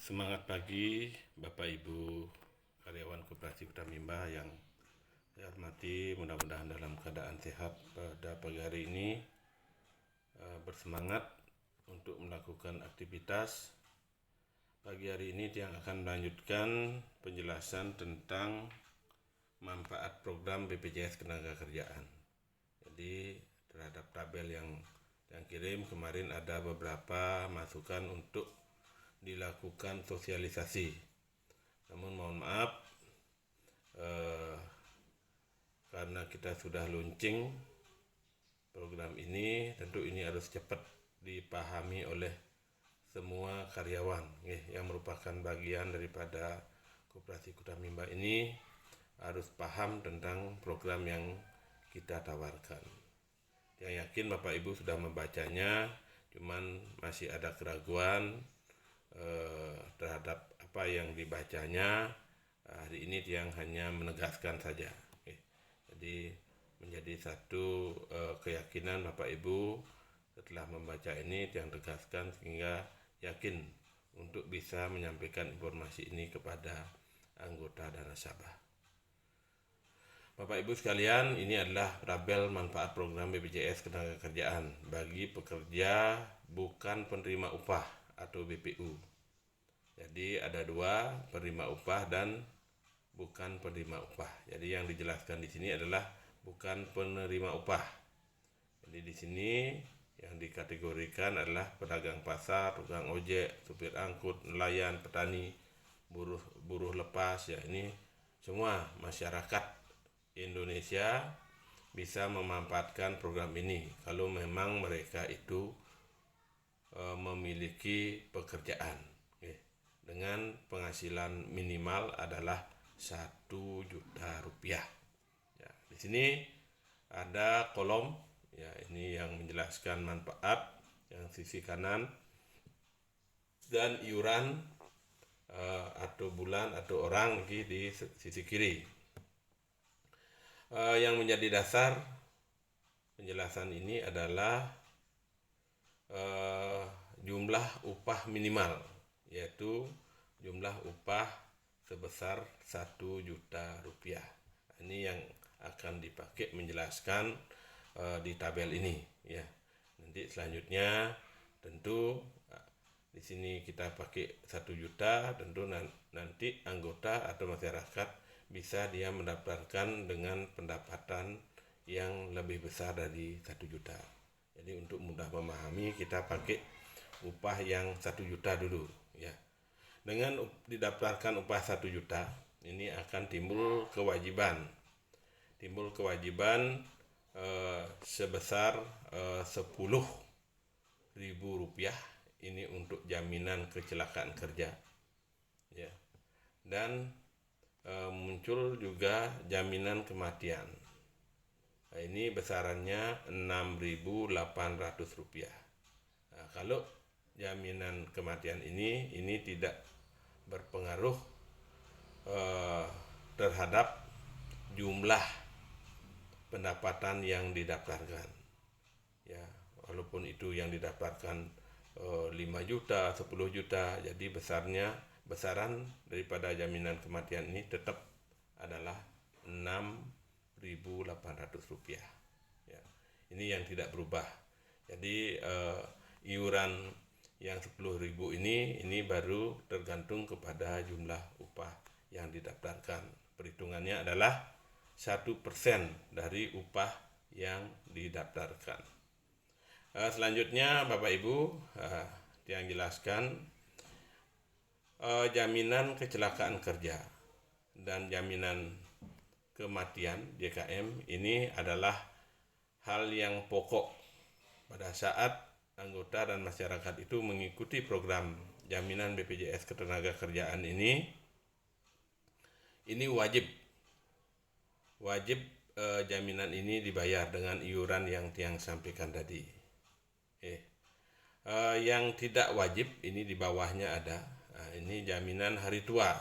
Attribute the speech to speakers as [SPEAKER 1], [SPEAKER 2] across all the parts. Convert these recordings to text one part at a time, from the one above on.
[SPEAKER 1] Semangat pagi Bapak Ibu karyawan Koperasi Kutamimba yang saya hormati, mudah-mudahan dalam keadaan sehat pada pagi hari ini, bersemangat untuk melakukan aktivitas. Pagi hari ini yang akan melanjutkan penjelasan tentang manfaat program BPJS Ketenagakerjaan. Jadi terhadap tabel yang kirim kemarin ada beberapa masukan untuk dilakukan sosialisasi. Namun mohon maaf, karena kita sudah launching program ini, tentu ini harus cepat dipahami oleh semua karyawan yang merupakan bagian daripada Koperasi Kutamimba ini, harus paham tentang program yang kita tawarkan. Yang yakin Bapak Ibu sudah membacanya, cuman masih ada keraguan terhadap apa yang dibacanya. Hari ini yang hanya menegaskan saja. Jadi menjadi satu keyakinan Bapak Ibu setelah membaca ini yang tegaskan sehingga yakin untuk bisa menyampaikan informasi ini kepada anggota dan nasabah. Bapak Ibu sekalian, ini adalah tabel manfaat program BPJS Ketenagakerjaan bagi pekerja bukan penerima upah atau BPU. Jadi ada dua, penerima upah dan bukan penerima upah. Jadi yang dijelaskan di sini adalah bukan penerima upah. Jadi di sini yang dikategorikan adalah pedagang pasar, tukang ojek, supir angkut, nelayan, petani, buruh lepas. Ya, ini semua masyarakat Indonesia bisa memanfaatkan program ini kalau memang mereka itu memiliki pekerjaan dengan penghasilan minimal adalah 1 juta rupiah. Ya, di sini ada kolom, ya ini yang menjelaskan manfaat yang sisi kanan dan iuran atau bulan atau orang di sisi kiri. Yang menjadi dasar penjelasan ini adalah jumlah upah minimal, yaitu jumlah upah sebesar 1 juta rupiah. Ini yang akan dipakai menjelaskan di tabel ini, ya. Nanti selanjutnya tentu di sini kita pakai 1 juta, tentu nanti anggota atau masyarakat bisa dia mendaftarkan dengan pendapatan yang lebih besar dari 1 juta. Jadi untuk mudah memahami kita pakai upah yang 1 juta dulu, ya. Dengan didaftarkan upah 1 juta, ini akan timbul kewajiban sebesar 10.000 rupiah ini untuk jaminan kecelakaan kerja, ya. Dan muncul juga jaminan kematian. Nah, ini besarannya 6.800 rupiah. Nah, kalau jaminan kematian ini tidak berpengaruh terhadap jumlah pendapatan yang didaftarkan, ya. Walaupun itu yang didaftarkan 5 juta, 10 juta, jadi besaran daripada jaminan kematian ini tetap adalah 6.800 rupiah, ya. Ini yang tidak berubah. Jadi iuran yang 10.000 ini baru tergantung kepada jumlah upah yang didaftarkan. Perhitungannya adalah 1% dari upah yang didaftarkan. Selanjutnya Bapak Ibu yang jelaskan jaminan kecelakaan kerja dan jaminan kematian JKM ini adalah hal yang pokok pada saat anggota dan masyarakat itu mengikuti program jaminan BPJS Ketenagakerjaan ini wajib jaminan ini dibayar dengan iuran yang Tiang sampaikan tadi. Yang tidak wajib ini di bawahnya ada. Nah, ini jaminan hari tua.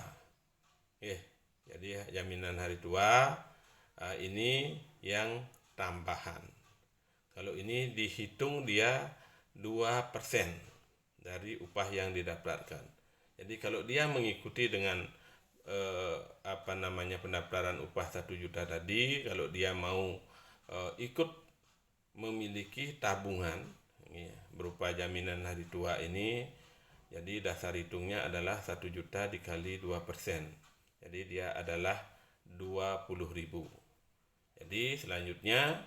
[SPEAKER 1] Jadi jaminan hari tua ini yang tambahan. Kalau ini dihitung dia 2% dari upah yang didaftarkan. Jadi kalau dia mengikuti dengan pendaftaran upah 1 juta tadi, kalau dia mau ikut memiliki tabungan ya, berupa jaminan hari tua ini, jadi dasar hitungnya adalah 1 juta dikali 2%. Jadi dia adalah 20.000. Jadi selanjutnya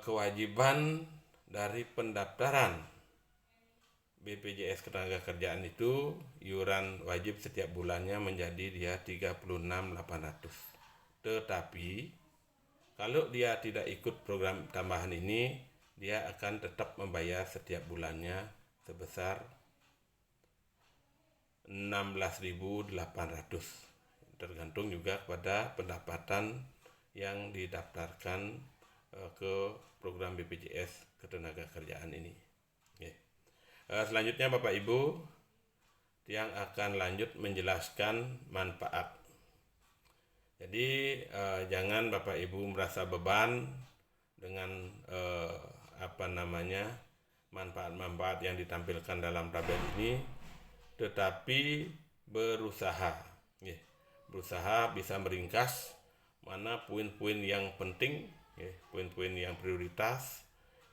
[SPEAKER 1] kewajiban dari pendaftaran BPJS Ketenagakerjaan itu iuran wajib setiap bulannya menjadi dia 36.800. Tetapi kalau dia tidak ikut program tambahan ini, dia akan tetap membayar setiap bulannya sebesar 16.800. Tergantung juga pada pendapatan yang didaftarkan ke program BPJS Ketenagakerjaan ini. Selanjutnya Bapak Ibu yang akan lanjut menjelaskan manfaat. Jadi jangan Bapak Ibu merasa beban dengan manfaat-manfaat yang ditampilkan dalam tabel ini, tetapi berusaha bisa meringkas mana poin-poin yang penting, poin-poin yang prioritas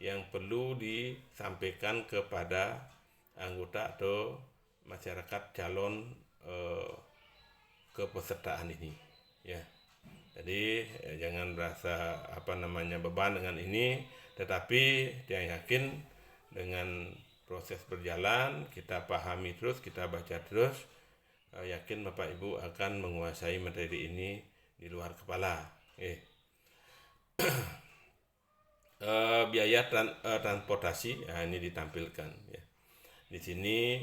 [SPEAKER 1] yang perlu disampaikan kepada anggota atau masyarakat calon kepesertaan ini ya. Jadi jangan merasa beban dengan ini, tetapi dia yakin dengan proses berjalan, kita pahami terus, kita baca terus, yakin Bapak Ibu akan menguasai materi ini di luar kepala. Biaya transportasi ini ditampilkan ya. Di sini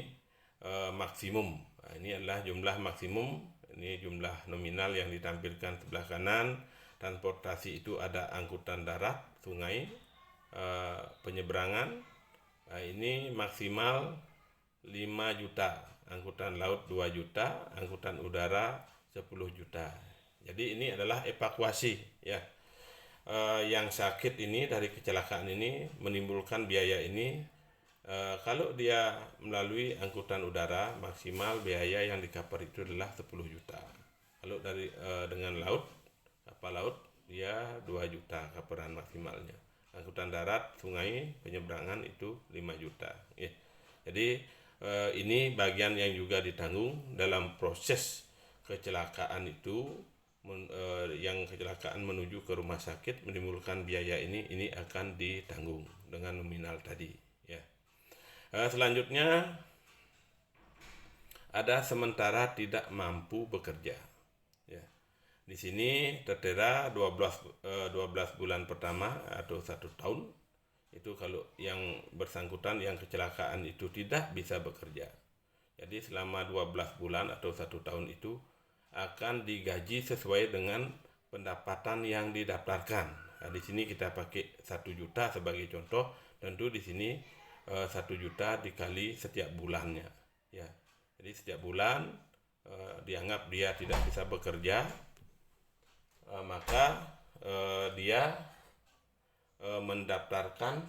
[SPEAKER 1] maksimum, ini adalah jumlah maksimum, ini jumlah nominal yang ditampilkan sebelah kanan. Transportasi itu ada angkutan darat, sungai, penyeberangan, ini maksimal 5 juta, angkutan laut 2 juta, angkutan udara 10 juta. Jadi ini adalah evakuasi ya. Yang sakit ini dari kecelakaan ini menimbulkan biaya ini, kalau dia melalui angkutan udara maksimal biaya yang di-cover itu adalah 10 juta. Kalau dengan kapal laut dia 2 juta coveran maksimalnya. Angkutan darat, sungai, penyeberangan itu 5 juta ya. Jadi ini bagian yang juga ditanggung dalam proses kecelakaan itu. Yang kecelakaan menuju ke rumah sakit menimbulkan biaya ini akan ditanggung dengan nominal tadi ya. Selanjutnya ada sementara tidak mampu bekerja ya. Di sini tertera 12 bulan pertama atau 1 tahun itu kalau yang bersangkutan yang kecelakaan itu tidak bisa bekerja. Jadi selama 12 bulan atau 1 tahun itu akan digaji sesuai dengan pendapatan yang didaftarkan. Nah, di sini kita pakai 1 juta sebagai contoh. Tentu di sini 1 juta dikali setiap bulannya ya. Jadi setiap bulan dianggap dia tidak bisa bekerja, maka dia mendaftarkan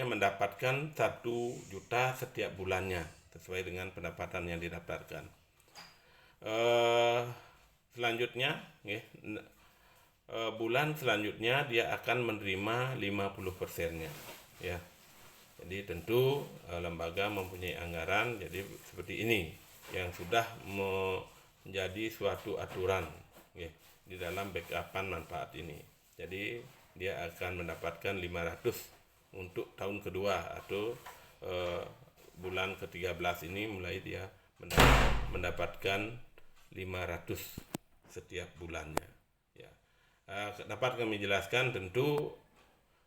[SPEAKER 1] mendapatkan 1 juta setiap bulannya sesuai dengan pendapatan yang didaftarkan. Selanjutnya bulan selanjutnya dia akan menerima 50%-nya ya. Jadi tentu lembaga mempunyai anggaran, jadi seperti ini yang sudah menjadi suatu aturan ya, di dalam backupan manfaat ini. Jadi dia akan mendapatkan 500 untuk tahun kedua atau bulan ke-13 ini mulai dia mendapatkan 500 setiap bulannya ya. Dapat kami jelaskan, tentu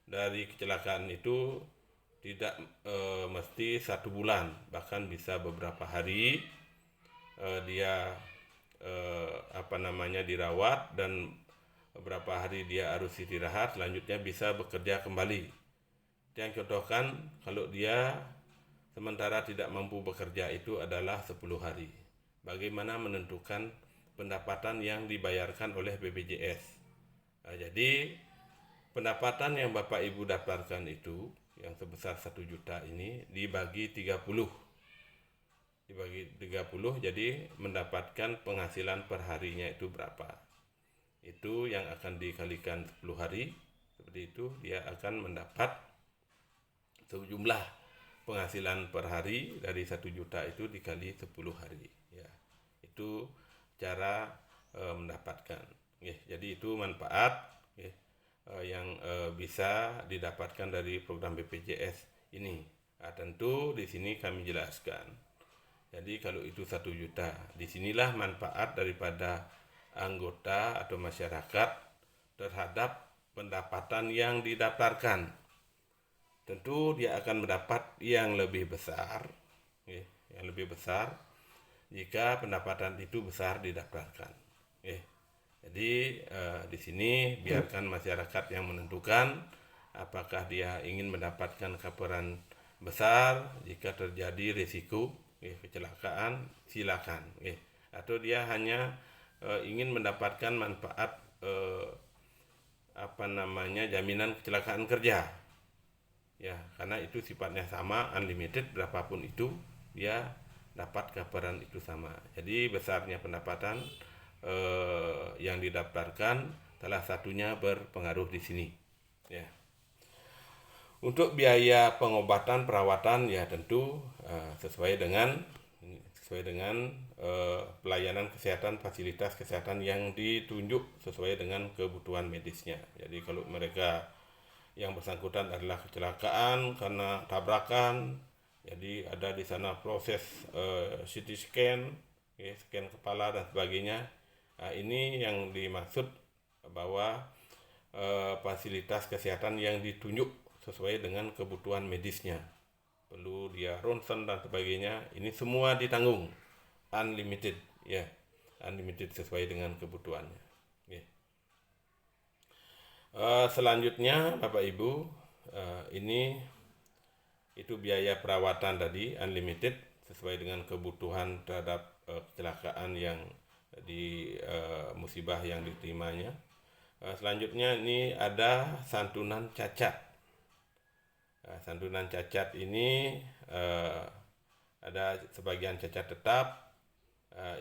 [SPEAKER 1] dari kecelakaan itu tidak mesti 1 bulan, bahkan bisa beberapa hari dia dirawat dan beberapa hari dia harus istirahat, selanjutnya bisa bekerja kembali. Yang contohkan kalau dia sementara tidak mampu bekerja itu adalah 10 hari. Bagaimana menentukan pendapatan yang dibayarkan oleh BPJS? Jadi pendapatan yang Bapak Ibu daftarkan itu yang sebesar 1 juta ini dibagi 30. Jadi mendapatkan penghasilan per harinya itu berapa. Itu yang akan dikalikan 10 hari. Seperti itu dia akan mendapat sejumlah penghasilan per hari dari 1 juta itu dikali 10 hari. Ya, itu cara mendapatkan. Jadi itu manfaat yang bisa didapatkan dari program BPJS ini. Tentu di sini kami jelaskan. Jadi kalau itu 1 juta, disinilah manfaat daripada anggota atau masyarakat terhadap pendapatan yang didaftarkan. Tentu dia akan mendapat yang lebih besar, jika pendapatan itu besar didaftarkan. Jadi di sini biarkan masyarakat yang menentukan apakah dia ingin mendapatkan kaparan besar jika terjadi risiko kecelakaan, silakan. Atau dia hanya ingin mendapatkan manfaat jaminan kecelakaan kerja. Ya, karena itu sifatnya sama, unlimited, berapapun itu dia dapat kaparan itu sama. Jadi besarnya pendapatan yang didaftarkan salah satunya berpengaruh di sini. Ya. Untuk biaya pengobatan perawatan ya tentu sesuai dengan pelayanan kesehatan, fasilitas kesehatan yang ditunjuk sesuai dengan kebutuhan medisnya. Jadi kalau mereka yang bersangkutan adalah kecelakaan karena tabrakan, jadi ada di sana proses CT scan, scan kepala dan sebagainya. Ini yang dimaksud bahwa fasilitas kesehatan yang ditunjuk sesuai dengan kebutuhan medisnya. Perlu dia ronsen dan sebagainya, ini semua ditanggung, unlimited, ya, unlimited sesuai dengan kebutuhannya. Selanjutnya Bapak Ibu, ini itu biaya perawatan tadi unlimited sesuai dengan kebutuhan terhadap kecelakaan yang di musibah yang diterimanya. Selanjutnya ini ada santunan cacat. Santunan cacat ini ada sebagian cacat tetap,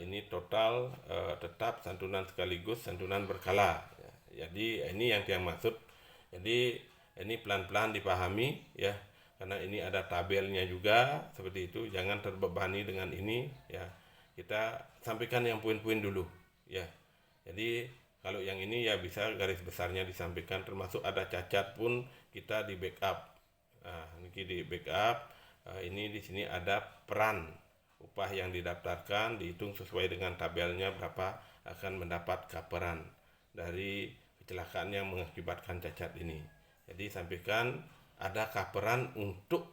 [SPEAKER 1] ini total tetap, santunan sekaligus, santunan berkala. Jadi ini yang maksud. Jadi ini pelan-pelan dipahami ya, karena ini ada tabelnya juga seperti itu. Jangan terbebani dengan ini ya. Kita sampaikan yang poin-poin dulu ya. Jadi kalau yang ini ya bisa garis besarnya disampaikan, termasuk ada cacat pun kita di backup. Ini di backup. Ini di sini ada peran upah yang didaftarkan, dihitung sesuai dengan tabelnya berapa akan mendapat kaparan dari kecelakaan yang mengakibatkan cacat ini. Jadi sampaikan ada kaparan untuk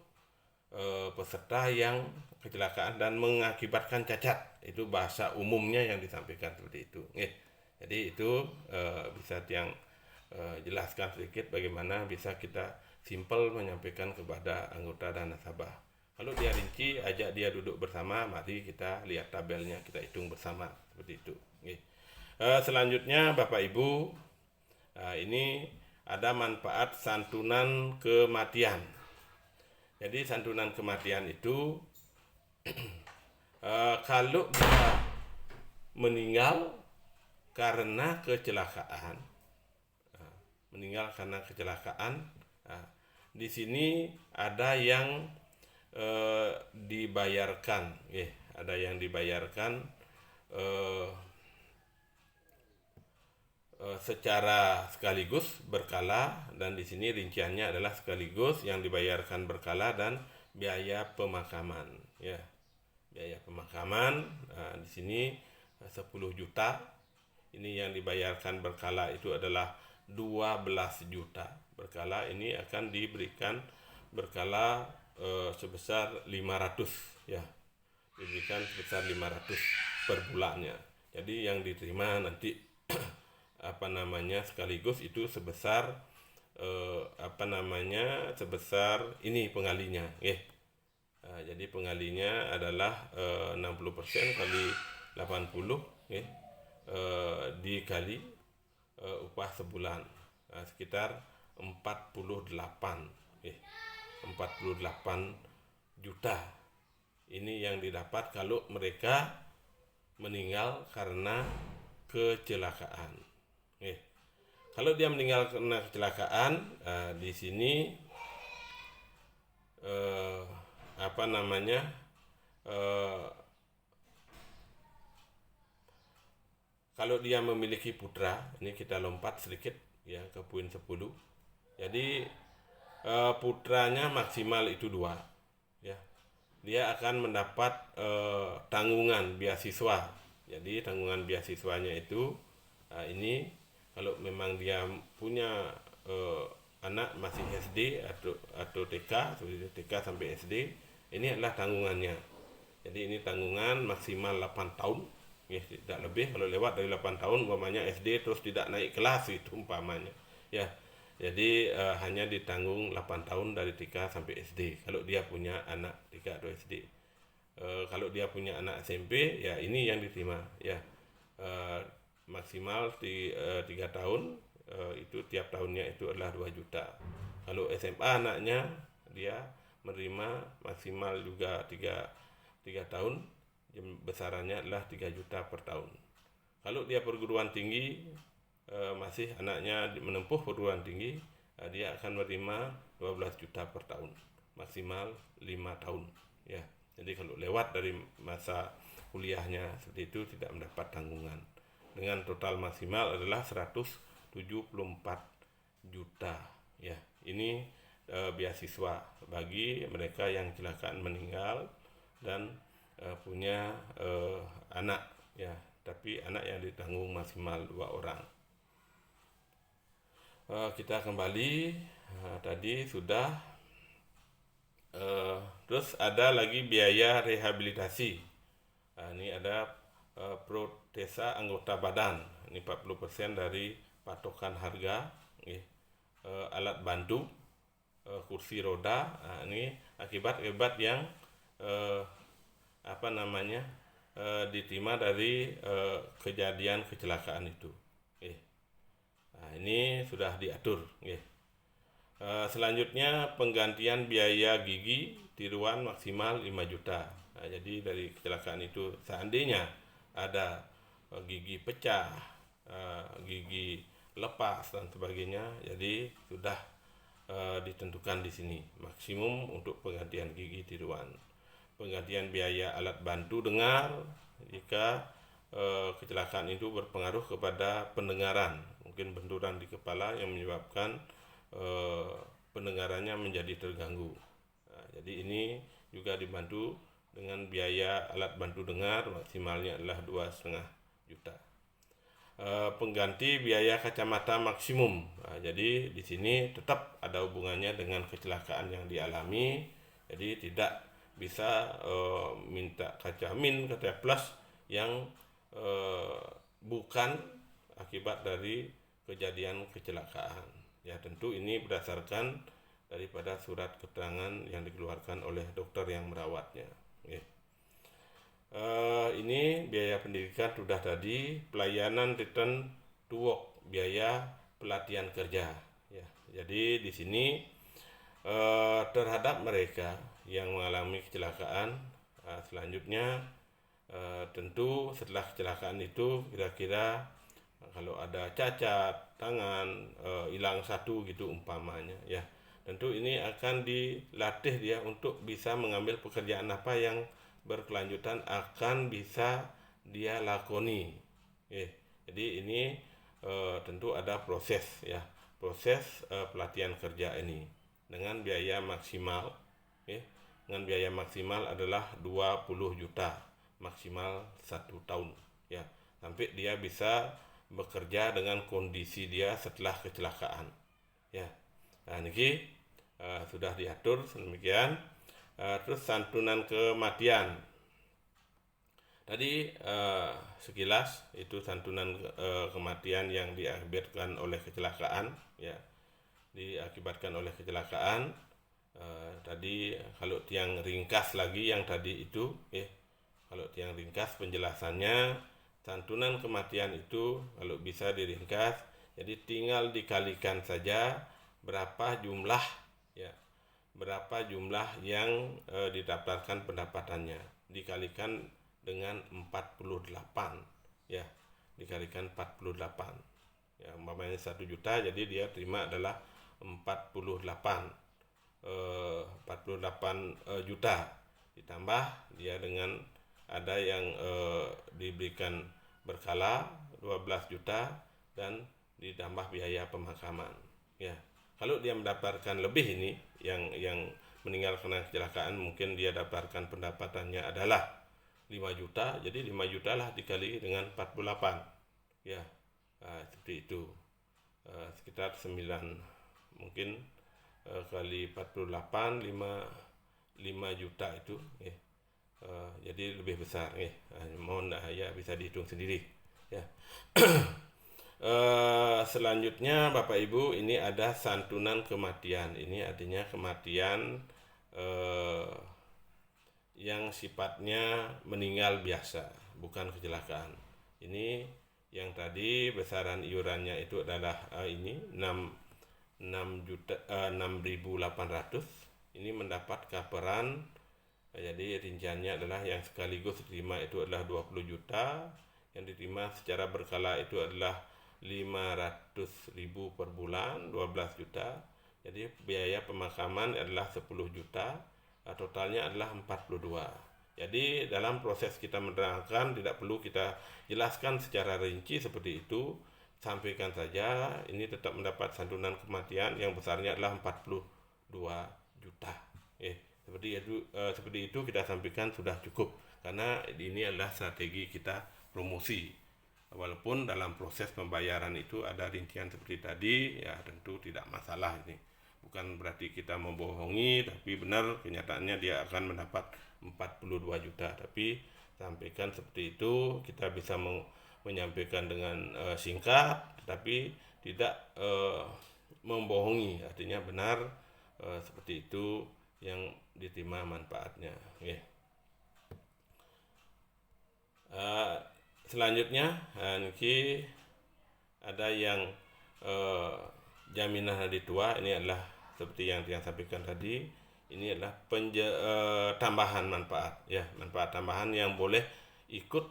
[SPEAKER 1] peserta yang kecelakaan dan mengakibatkan cacat. Itu bahasa umumnya yang disampaikan seperti itu. Jadi itu bisa yang jelaskan sedikit bagaimana bisa kita simpel menyampaikan kepada anggota dan nasabah. Kalau dia rinci, ajak dia duduk bersama, mari kita lihat tabelnya, kita hitung bersama seperti itu. Selanjutnya Bapak Ibu, ini ada manfaat santunan kematian. Jadi santunan kematian itu kalau dia meninggal karena kecelakaan, di sini ada yang dibayarkan, ada yang dibayarkan secara sekaligus berkala, dan di sini rinciannya adalah sekaligus yang dibayarkan berkala dan biaya pemakaman. Ya, biaya pemakaman di sini 10 juta. Ini yang dibayarkan berkala itu adalah 12 juta. Berkala ini akan diberikan berkala sebesar 500 ya. Diberikan sebesar 500 per bulannya. Jadi yang diterima nanti sekaligus itu sebesar sebesar ini pengalinya. Jadi pengalinya adalah 60% kali 80 dikali upah sebulan, sekitar 48 48 juta. Ini yang didapat kalau mereka meninggal karena kecelakaan. Kalau dia meninggal karena kecelakaan, di sini kalau dia memiliki putra, ini kita lompat sedikit ya ke poin 10. Jadi putranya maksimal itu 2 ya. Dia akan mendapat tanggungan beasiswa. Jadi tanggungan beasiswanya itu ini kalau memang dia punya anak masih SD atau TK sampai SD, ini adalah tanggungannya. Jadi ini tanggungan maksimal 8 tahun, ya, tidak lebih. Kalau lewat dari 8 tahun umpamanya SD terus tidak naik kelas itu umpamanya, ya. Jadi hanya ditanggung 8 tahun dari TK sampai SD kalau dia punya anak TK atau SD. Kalau dia punya anak SMP, ya ini yang diterima, ya. Maksimal 3 tahun, itu tiap tahunnya itu adalah 2 juta. Kalau SMA anaknya, dia menerima maksimal juga 3 tahun, besarannya adalah 3 juta per tahun. Kalau dia perguruan tinggi, masih anaknya menempuh perguruan tinggi, dia akan menerima 12 juta per tahun, maksimal 5 tahun, ya. Jadi kalau lewat dari masa kuliahnya seperti itu tidak mendapat tanggungan. Dengan total maksimal adalah 174 juta, ya. Ini beasiswa bagi mereka yang kecelakaan meninggal dan punya anak, ya, tapi anak yang ditanggung maksimal 2 orang. Kita kembali, tadi sudah. Terus ada lagi biaya rehabilitasi. Ini ada protesa anggota badan, ini 40% dari patokan harga. Alat bantu, kursi roda, ini akibat yang diterima dari kejadian kecelakaan itu. Ini sudah diatur. Selanjutnya penggantian biaya gigi tiruan maksimal 5 juta. Jadi dari kecelakaan itu seandainya ada gigi pecah, gigi lepas dan sebagainya, jadi sudah ditentukan di sini maksimum untuk penggantian gigi tiruan. Penggantian biaya alat bantu dengar jika kecelakaan itu berpengaruh kepada pendengaran, mungkin benturan di kepala yang menyebabkan pendengarannya menjadi terganggu. Jadi ini juga dibantu dengan biaya alat bantu dengar, maksimalnya adalah 2,5 juta. Pengganti biaya kacamata maksimum. Jadi di sini tetap ada hubungannya dengan kecelakaan yang dialami. Jadi tidak bisa minta kaca plus yang bukan akibat dari kejadian kecelakaan. Ya, tentu ini berdasarkan daripada surat keterangan yang dikeluarkan oleh dokter yang merawatnya. Ini biaya pendidikan sudah tadi. Pelayanan return to work, biaya pelatihan kerja. Ya, jadi di sini terhadap mereka yang mengalami kecelakaan, selanjutnya tentu setelah kecelakaan itu kira-kira kalau ada cacat tangan, hilang satu gitu umpamanya, ya, tentu ini akan dilatih dia untuk bisa mengambil pekerjaan apa yang berkelanjutan akan bisa dia lakoni. Jadi ini tentu ada proses, ya, proses pelatihan kerja ini dengan biaya maksimal, dengan biaya maksimal adalah 20 juta maksimal 1 tahun, ya, sampai dia bisa bekerja dengan kondisi dia setelah kecelakaan, ya. Nah, ini sudah diatur sedemikian. Terus santunan kematian tadi sekilas itu santunan kematian yang diakibatkan oleh kecelakaan, ya, diakibatkan oleh kecelakaan. Tadi kalau tiang ringkas lagi yang tadi itu, kalau tiang ringkas penjelasannya, santunan kematian itu kalau bisa diringkas, jadi tinggal dikalikan saja berapa jumlah, ya, berapa jumlah yang didaftarkan pendapatannya dikalikan dengan 48, ya, dikalikan 48, ya, umpamanya 1 juta, jadi dia terima adalah 48 juta, ditambah dia dengan ada yang diberikan berkala 12 juta dan ditambah biaya pemakaman, ya. Kalau dia mendapatkan lebih ini, yang meninggal karena kecelakaan, mungkin dia dapatkan pendapatannya adalah 5 juta, jadi 5 juta lah dikali dengan 48, ya. Seperti itu, sekitar 9, mungkin kali 48, 5 juta itu, ya. Jadi lebih besar, ya. Mohon ya bisa dihitung sendiri, ya. Selanjutnya Bapak Ibu, ini ada santunan kematian. Ini artinya kematian yang sifatnya meninggal biasa, bukan kecelakaan. Ini yang tadi besaran iurannya itu adalah ini 6.800. Ini mendapat coveran. Jadi rinciannya adalah yang sekaligus diterima itu adalah 20 juta, yang diterima secara berkala itu adalah 500.000 per bulan, 12 juta. Jadi biaya pemakaman adalah 10 juta, totalnya adalah 42. Jadi dalam proses kita menerangkan tidak perlu kita jelaskan secara rinci seperti itu, sampaikan saja ini tetap mendapat santunan kematian yang besarnya adalah 42 juta. Seperti itu kita sampaikan sudah cukup, karena ini adalah strategi kita promosi. Walaupun dalam proses pembayaran itu ada rincian seperti tadi, ya tentu tidak masalah ini. Bukan berarti kita membohongi, tapi benar kenyataannya dia akan mendapat 42 juta. Tapi sampaikan seperti itu, kita bisa menyampaikan dengan singkat, tetapi tidak membohongi. Artinya benar seperti itu yang diterima manfaatnya. Okay. Selanjutnya nanti ada yang jaminan hari tua. Ini adalah seperti yang sampaikan tadi, ini adalah tambahan manfaat, ya, manfaat tambahan yang boleh ikut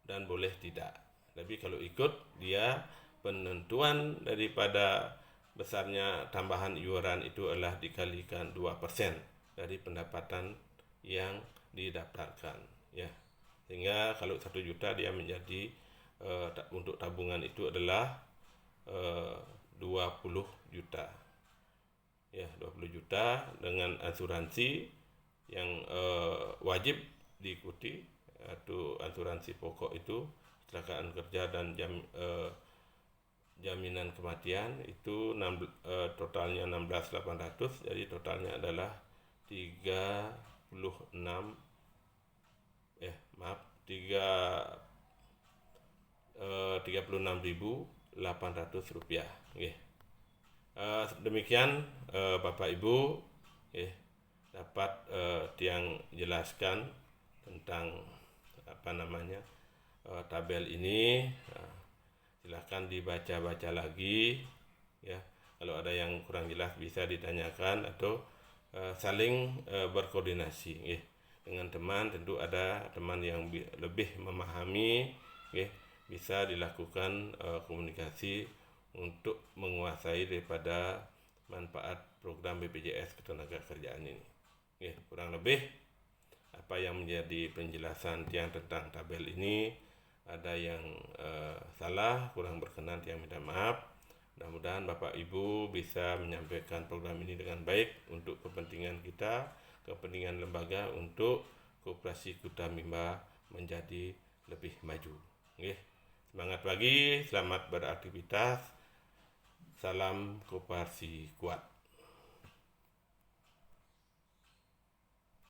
[SPEAKER 1] dan boleh tidak. Tapi kalau ikut, dia penentuan daripada besarnya tambahan iuran itu adalah dikalikan 2% dari pendapatan yang didaftarkan, ya. Sehingga kalau 1 juta dia menjadi untuk tabungan itu adalah 20 juta, ya, 20 juta dengan asuransi yang wajib diikuti, yaitu asuransi pokok itu kecelakaan kerja dan jaminan kematian itu totalnya 16.800, jadi totalnya adalah 36.800 rupiah. Demikian Bapak Ibu, dapat Tiang jelaskan tentang tabel ini. Silahkan dibaca-baca lagi, ya. Kalau ada yang kurang jelas bisa ditanyakan atau saling berkoordinasi, dengan teman. Tentu ada teman yang lebih memahami, bisa dilakukan komunikasi untuk menguasai daripada manfaat program BPJS Ketenagakerjaan ini. Kurang lebih apa yang menjadi penjelasan Tiang tentang tabel ini. Ada yang salah, kurang berkenan, Tiang minta maaf. Mudah-mudahan Bapak Ibu bisa menyampaikan program ini dengan baik untuk kepentingan kita, kepentingan lembaga, untuk Koperasi Kuta Mimba menjadi lebih maju. Semangat pagi, selamat beraktivitas. Salam Koperasi kuat.